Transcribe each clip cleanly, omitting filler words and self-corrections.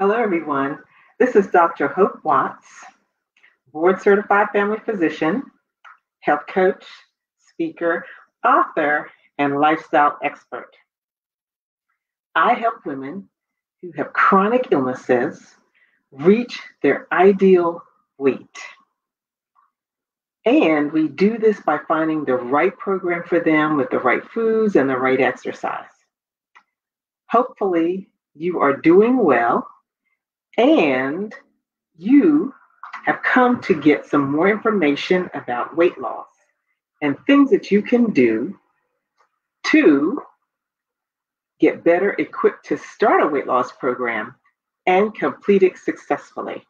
Hello, everyone. This is Dr. Hope Watts, board certified family physician, health coach, speaker, author, and lifestyle expert. I help women who have chronic illnesses reach their ideal weight. And we do this by finding the right program for them with the right foods and the right exercise. Hopefully, you are doing well and you have come to get some more information about weight loss and things that you can do to get better equipped to start a weight loss program and complete it successfully.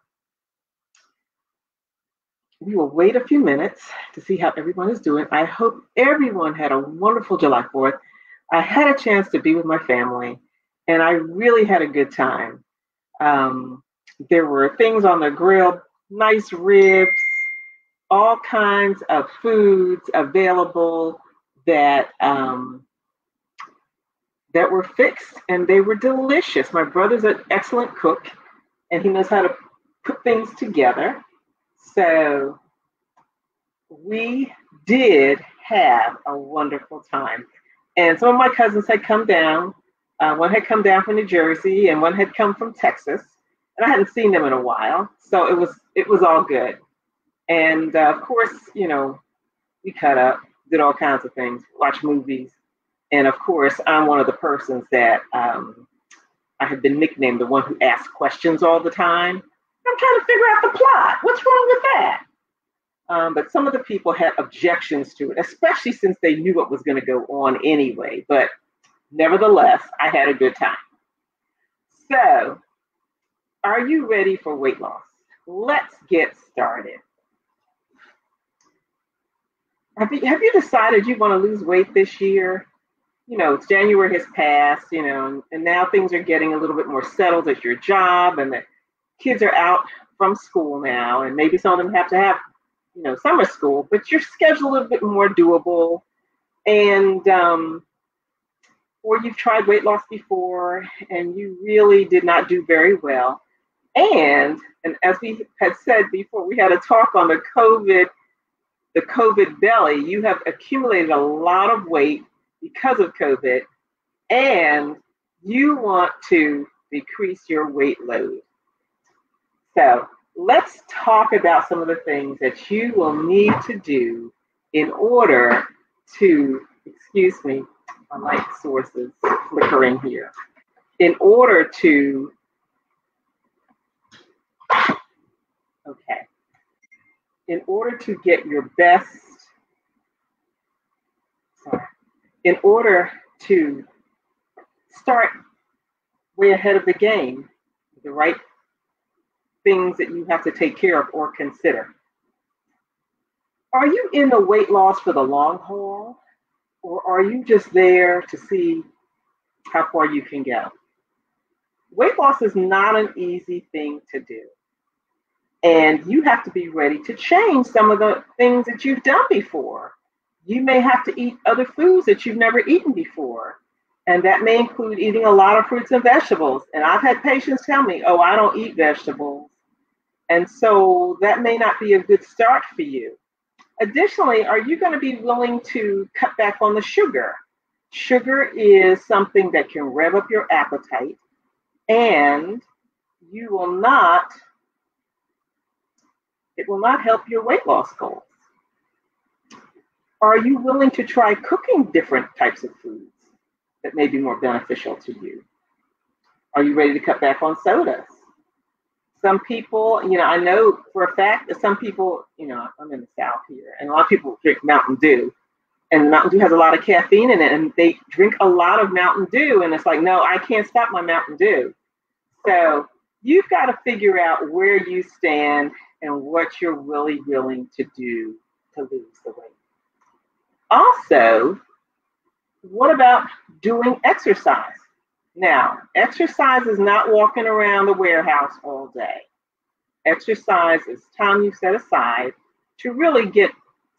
We will wait a few minutes to see how everyone is doing. I hope everyone had a wonderful July 4th. I had a chance to be with my family and I really had a good time. There were things on the grill, nice ribs, all kinds of foods available that that were fixed and they were delicious. My brother's an excellent cook and he knows how to put things together. So we did have a wonderful time. And some of my cousins had come down. One had come down from New Jersey and one had come from Texas. And I hadn't seen them in a while. So it was all good. And of course, we cut up, did all kinds of things, watch movies. And of course, I'm one of the persons that I have been nicknamed the one who asks questions all the time. I'm trying to figure out the plot. What's wrong with that? But some of the people had objections to it, especially since they knew what was going to go on anyway. But nevertheless, I had a good time. So, are you ready for weight loss? Let's get started. Have you decided you want to lose weight this year? It's January has passed, and now things are getting a little bit more settled at your job, and the kids are out from school now, and maybe some of them have to have, summer school, but your schedule a little bit more doable. And or you've tried weight loss before and you really did not do very well. And as we had said before, we had a talk on the COVID belly. You have accumulated a lot of weight because of COVID, and you want to decrease your weight load. So let's talk about some of the things that you will need to do in order to, excuse me, my light source is flickering here. In order to, in order to get your best, in order to start way ahead of the game, the right things that you have to take care of or consider. Are you in the weight loss for the long haul, or are you just there to see how far you can go? Weight loss is not an easy thing to do. And you have to be ready to change some of the things that you've done before. You may have to eat other foods that you've never eaten before. And that may include eating a lot of fruits and vegetables. And I've had patients tell me, oh, I don't eat vegetables. And so that may not be a good start for you. Additionally, are you going to be willing to cut back on the sugar? Sugar is something that can rev up your appetite, and it will not help your weight loss goals. Are you willing to try cooking different types of foods that may be more beneficial to you? Are you ready to cut back on sodas? Some people, I know for a fact that some people, I'm in the South here, and a lot of people drink Mountain Dew. And Mountain Dew has a lot of caffeine in it, and they drink a lot of Mountain Dew, and it's like, no, I can't stop my Mountain Dew. So you've got to figure out where you stand and what you're really willing to do to lose the weight. Also, what about doing exercise? Now, exercise is not walking around the warehouse all day. Exercise is time you set aside to really get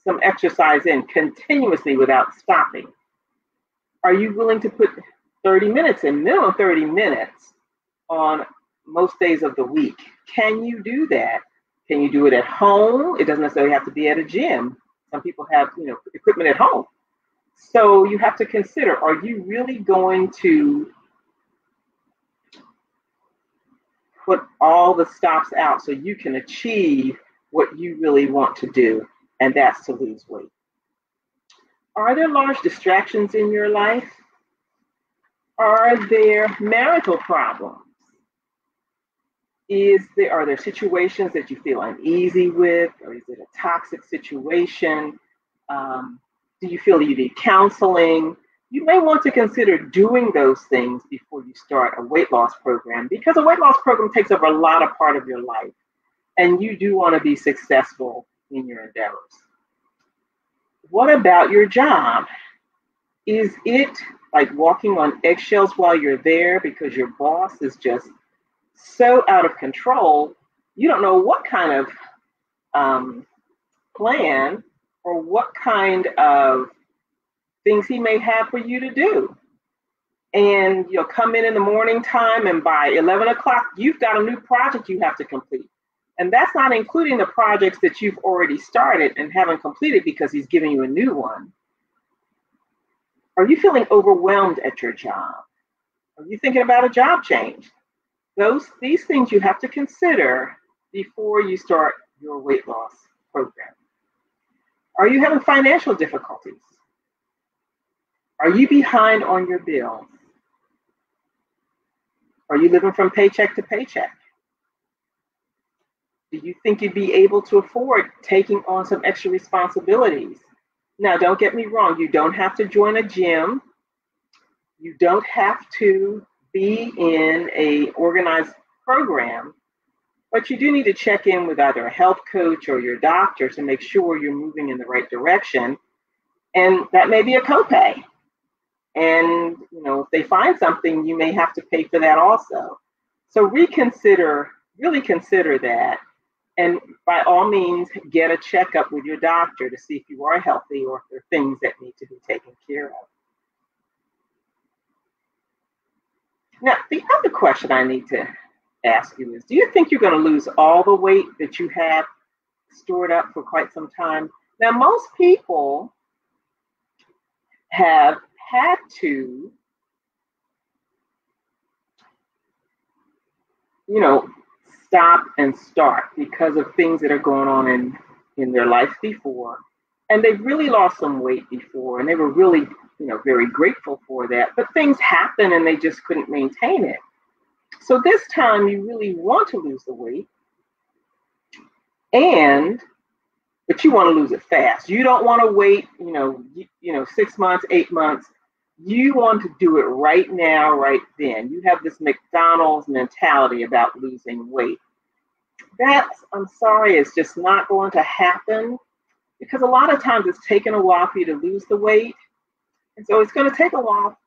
some exercise in continuously without stopping. Are you willing to put 30 minutes in, minimum 30 minutes on most days of the week. Can you do that? Can you do it at home? It doesn't necessarily have to be at a gym. Some people have, equipment at home. So you have to consider, are you really going to put all the stops out so you can achieve what you really want to do, and that's to lose weight? Are there large distractions in your life? Are there marital problems? Are there situations that you feel uneasy with, or is it a toxic situation? Do you feel you need counseling? You may want to consider doing those things before you start a weight loss program, because a weight loss program takes over a lot of part of your life, and you do want to be successful in your endeavors. What about your job? Is it like walking on eggshells while you're there because your boss is just so out of control? You don't know what kind of plan or what kind of things he may have for you to do. And you'll come in the morning time, and by 11 o'clock, you've got a new project you have to complete. And that's not including the projects that you've already started and haven't completed because he's giving you a new one. Are you feeling overwhelmed at your job? Are you thinking about a job change? These things you have to consider before you start your weight loss program. Are you having financial difficulties? Are you behind on your bills? Are you living from paycheck to paycheck? Do you think you'd be able to afford taking on some extra responsibilities? Now, don't get me wrong, you don't have to join a gym. You don't have to be in a organized program, but you do need to check in with either a health coach or your doctor to make sure you're moving in the right direction. And that may be a copay. And, if they find something, you may have to pay for that also. So really consider that. And by all means, get a checkup with your doctor to see if you are healthy or if there are things that need to be taken care of. Now, the other question I need to ask you is, do you think you're going to lose all the weight that you have stored up for quite some time? Now, most people have had to, stop and start because of things that are going on in their life before. And they've really lost some weight before, and they were really, very grateful for that. But things happen and they just couldn't maintain it. So this time you really want to lose the weight, but you want to lose it fast. You don't want to wait, 6 months, 8 months. You want to do it right now, right then. You have this McDonald's mentality about losing weight. I'm sorry, it's just not going to happen, because a lot of times it's taken a while for you to lose the weight. And so it's going to take a while,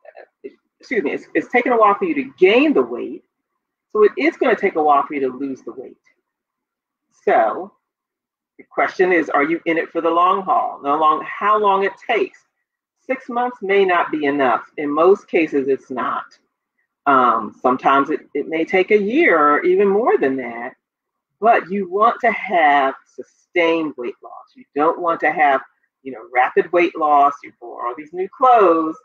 it's taken a while for you to gain the weight. So it is going to take a while for you to lose the weight. So the question is, are you in it for the long haul? How long it takes? 6 months may not be enough. In most cases, it's not. Sometimes it may take a year or even more than that. But you want to have sustained weight loss. You don't want to have, rapid weight loss. You wear all these new clothes,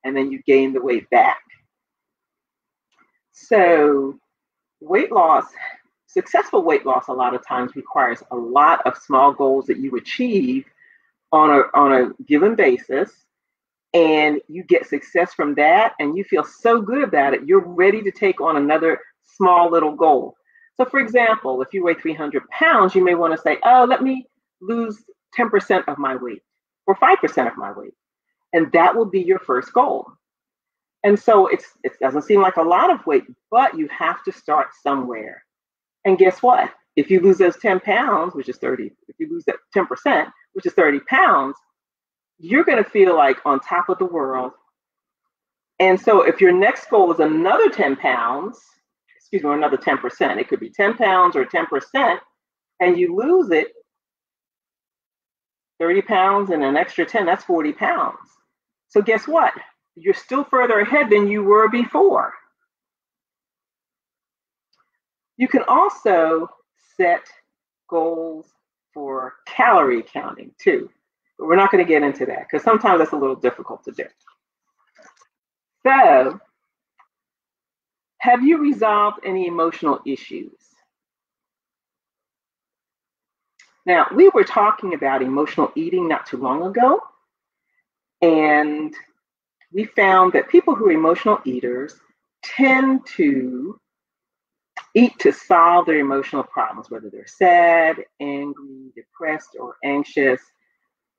and then you gain the weight back. So weight loss, successful weight loss, a lot of times requires a lot of small goals that you achieve on a given basis, and you get success from that, and you feel so good about it, you're ready to take on another small little goal. So for example, if you weigh 300 pounds, you may want to say, oh, let me lose 10% of my weight or 5% of my weight. And that will be your first goal. And so it doesn't seem like a lot of weight, but you have to start somewhere. And guess what? If you lose those 10 pounds, which is 30, if you lose that 10%, which is 30 pounds, you're going to feel like on top of the world. And so if your next goal is another 10 pounds, or another 10%, it could be 10 pounds or 10%, and you lose it, 30 pounds and an extra 10, that's 40 pounds. So guess what? You're still further ahead than you were before. You can also set goals for calorie counting too. But we're not going to get into that because sometimes that's a little difficult to do. So, have you resolved any emotional issues? Now, we were talking about emotional eating not too long ago, and we found that people who are emotional eaters tend to eat to solve their emotional problems, whether they're sad, angry, depressed, or anxious.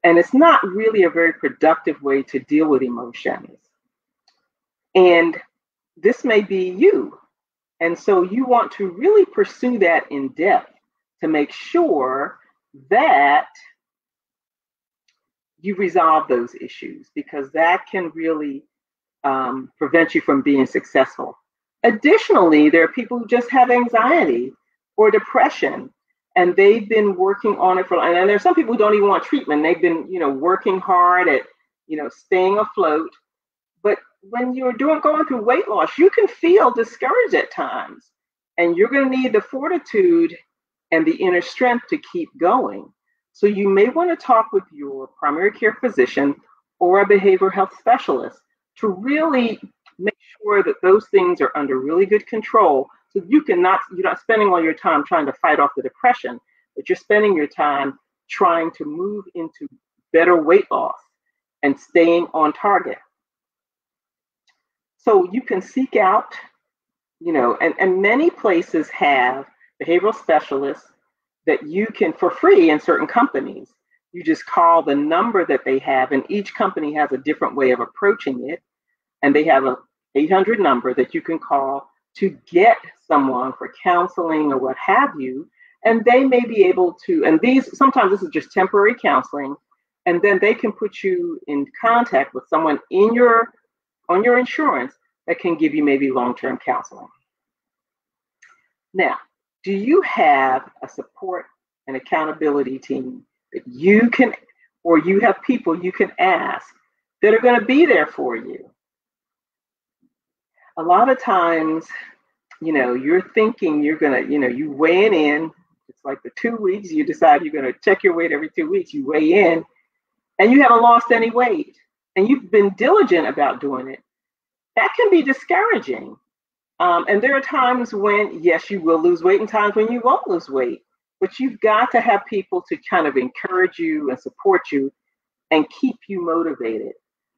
And it's not really a very productive way to deal with emotions. And this may be you. And so you want to really pursue that in depth to make sure that you resolve those issues, because that can really prevent you from being successful. Additionally, there are people who just have anxiety or depression, and they've been working on it for, and there's some people who don't even want treatment. They've been, working hard at, staying afloat. But when you're going through weight loss, you can feel discouraged at times, and you're going to need the fortitude and the inner strength to keep going. So you may want to talk with your primary care physician or a behavioral health specialist to really make sure that those things are under really good control, so you're not spending all your time trying to fight off the depression, but you're spending your time trying to move into better weight loss and staying on target. So you can seek out, and many places have behavioral specialists that you can, for free in certain companies, you just call the number that they have, and each company has a different way of approaching it. And they have an 800 number that you can call to get someone for counseling or what have you. And they may be able to, and sometimes this is just temporary counseling, and then they can put you in contact with someone on your insurance that can give you maybe long-term counseling. Now, do you have a support and accountability team that you can, or you have people you can ask that are going to be there for you? A lot of times, you're thinking you're going to, you weigh in. It's like the 2 weeks, you decide you're going to check your weight every 2 weeks. You weigh in and you haven't lost any weight, and you've been diligent about doing it. That can be discouraging. And there are times when, yes, you will lose weight, and times when you won't lose weight. But you've got to have people to kind of encourage you and support you and keep you motivated.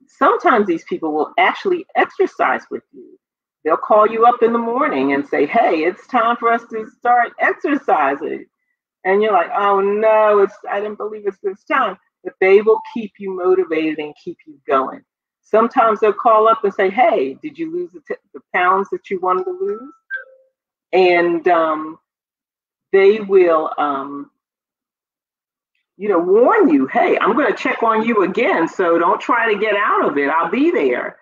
Sometimes these people will actually exercise with you. They'll call you up in the morning and say, hey, it's time for us to start exercising. And you're like, oh no, I didn't believe it's this time. But they will keep you motivated and keep you going. Sometimes they'll call up and say, hey, did you lose the pounds that you wanted to lose? And they will, warn you, hey, I'm going to check on you again, so don't try to get out of it. I'll be there.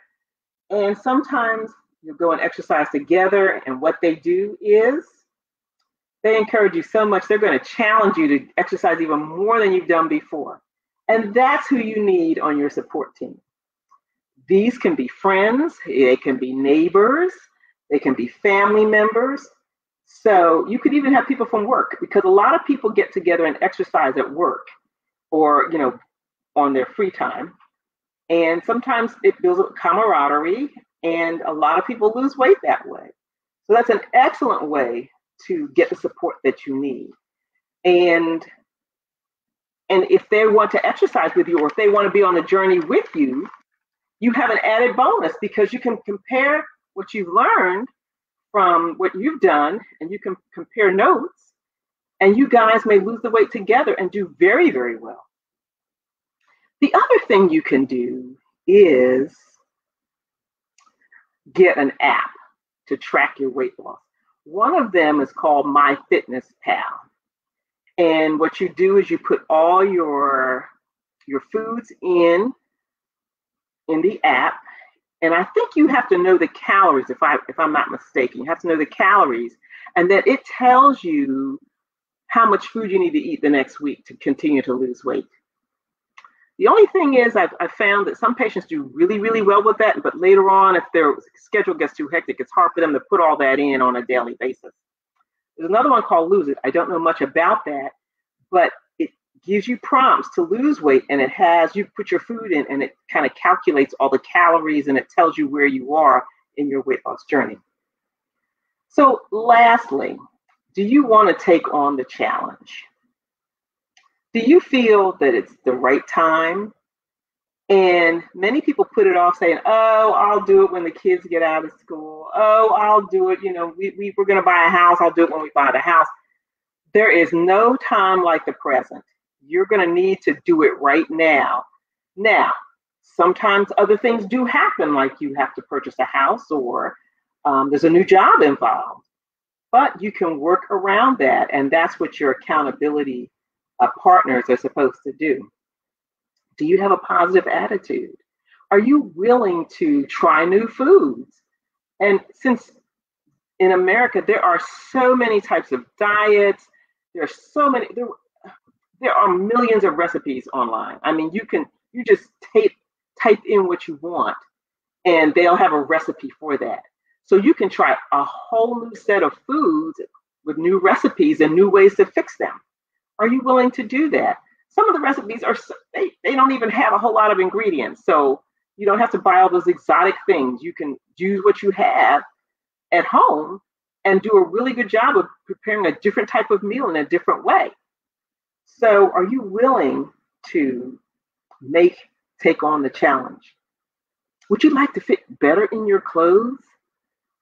And sometimes you go and exercise together, and what they do is they encourage you so much, they're going to challenge you to exercise even more than you've done before. And that's who you need on your support team. These can be friends, they can be neighbors, they can be family members. So you could even have people from work, because a lot of people get together and exercise at work or, on their free time. And sometimes it builds up camaraderie, and a lot of people lose weight that way. So that's an excellent way to get the support that you need. And if they want to exercise with you, or if they want to be on the journey with you, you have an added bonus, because you can compare what you've learned from what you've done, and you can compare notes, and you guys may lose the weight together and do very, very well. The other thing you can do is get an app to track your weight loss. One of them is called MyFitnessPal. And what you do is you put all your foods in the app. And I think you have to know the calories, if I'm not mistaken. You have to know the calories, and then it tells you how much food you need to eat the next week to continue to lose weight. The only thing is, I've found that some patients do really, really well with that, but later on, if their schedule gets too hectic, it's hard for them to put all that in on a daily basis. There's another one called Lose It. I don't know much about that, but it gives you prompts to lose weight, and it has you put your food in, and it kind of calculates all the calories, and it tells you where you are in your weight loss journey. So lastly, do you want to take on the challenge? Do you feel that it's the right time? And many people put it off saying, oh, I'll do it when the kids get out of school. Oh, I'll do it. You know, we're going to buy a house. I'll do it when we buy the house. There is no time like the present. You're going to need to do it right now. Now, sometimes other things do happen, like you have to purchase a house or there's a new job involved. But you can work around that. And that's what your accountability partners are supposed to do. Do you have a positive attitude? Are you willing to try new foods? And since in America, there are so many types of diets, there are millions of recipes online. I mean, you just type in what you want and they'll have a recipe for that. So you can try a whole new set of foods with new recipes and new ways to fix them. Are you willing to do that? Some of the recipes they don't even have a whole lot of ingredients. So you don't have to buy all those exotic things. You can use what you have at home and do a really good job of preparing a different type of meal in a different way. So are you willing to take on the challenge? Would you like to fit better in your clothes?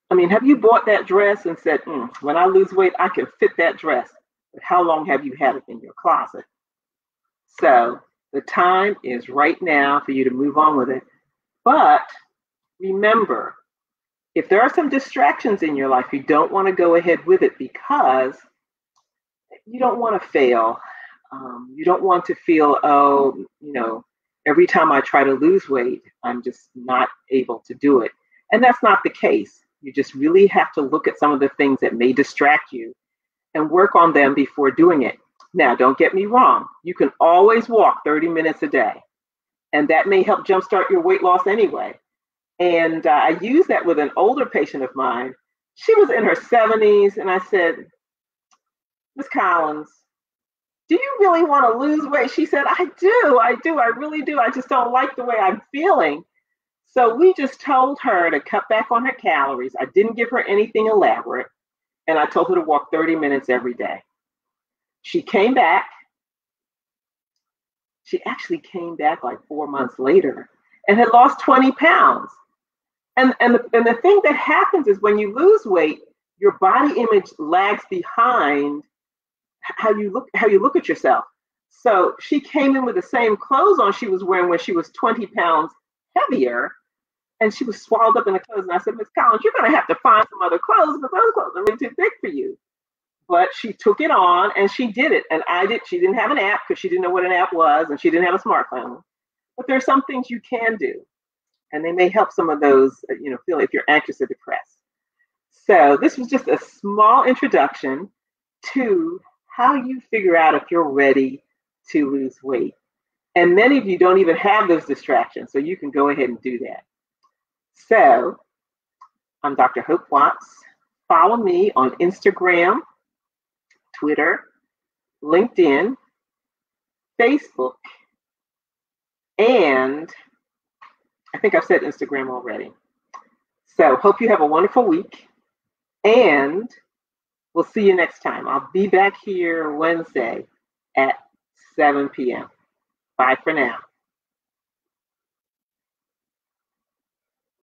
I mean, have you bought that dress and said, when I lose weight, I can fit that dress? But how long have you had it in your closet? So the time is right now for you to move on with it. But remember, if there are some distractions in your life, you don't want to go ahead with it because you don't want to fail. You don't want to feel, every time I try to lose weight, I'm just not able to do it. And that's not the case. You just really have to look at some of the things that may distract you and work on them before doing it. Now, don't get me wrong. You can always walk 30 minutes a day, and that may help jumpstart your weight loss anyway. And I used that with an older patient of mine. She was in her 70s, and I said, Ms. Collins, do you really want to lose weight? She said, I do, I really do. I just don't like the way I'm feeling. So we just told her to cut back on her calories. I didn't give her anything elaborate, and I told her to walk 30 minutes every day. She came back. She actually came back like 4 months later and had lost 20 pounds. And the thing that happens is when you lose weight, your body image lags behind how you look at yourself. So she came in with the same clothes on she was wearing when she was 20 pounds heavier, and she was swallowed up in the clothes. And I said, Ms. Collins, you're going to have to find some other clothes, but those clothes are really too big for you. But she took it on and she did it. And she didn't have an app because she didn't know what an app was and she didn't have a smartphone. But there are some things you can do. And they may help some of those, feel if you're anxious or depressed. So this was just a small introduction to how you figure out if you're ready to lose weight. And many of you don't even have those distractions, so you can go ahead and do that. So I'm Dr. Hope Watts. Follow me on Instagram, Twitter, LinkedIn, Facebook, and I think I've said Instagram already. So hope you have a wonderful week, and we'll see you next time. I'll be back here Wednesday at 7 p.m. Bye for now.